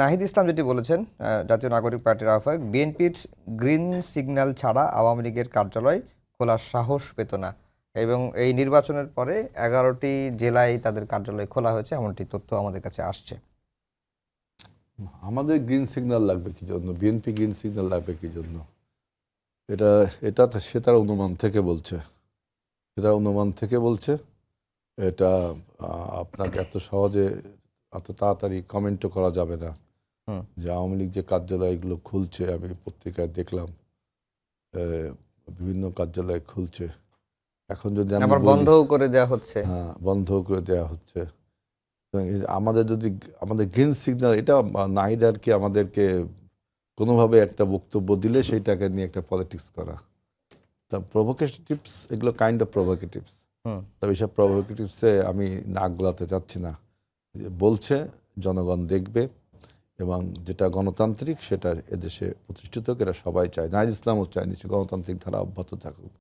নাহিদ ইসলাম যেটি বলেছেন, জাতীয় নাগরিক পার্টির আহ্বায়ক, বিএনপির গ্রিন সিগন্যাল ছাড়া আওয়ামী লীগের কার্যালয় খোলার সাহস পেত না এবং এই নির্বাচনের পরে 11টি জেলায় তাদের কার্যালয় খোলা হয়েছে, এমনটি তথ্য আমাদের কাছে আসছে। আমাদের গ্রিন সিগন্যাল লাগবে কি জন্য? বিএনপি গ্রিন সিগন্যাল লাগবে কি জন্য? এটা এটা সে তার অনুমান থেকে বলছে, এটা আপনাকে এত সহজে এত তাড়াতাড়ি কমেন্টও করা যাবে না যে আওয়ামী লীগ যে কার্যালয়গুলো খুলছে, আমি পত্রিকায় দেখলাম বিভিন্ন কার্যালয় খুলছে। এখন যদি আমি বন্ধও করে দেওয়া হচ্ছে, হ্যাঁ, বন্ধ করে দেওয়া হচ্ছে। আমাদের যদি আমাদের গ্রিন সিগন্যাল, এটা নাহিদারকে আমাদেরকে কোনোভাবে একটা বক্তব্য দিলে সেইটাকে নিয়ে একটা পলিটিক্স করা, তা প্রভোকেটিভস, এগুলো কাইন্ড অফ প্রভোকেটিভস। তবে এইসব প্রভোকেটিভসে আমি নাক গলাতে চাচ্ছি না। বলছে জনগণ দেখবে, এবং যেটা গণতান্ত্রিক সেটা এদেশে প্রতিষ্ঠিত হোক, এরা সবাই চায়। নাহিদ ইসলামও চায় নিশ্চয় গণতান্ত্রিক ধারা অব্যাহত থাকুক।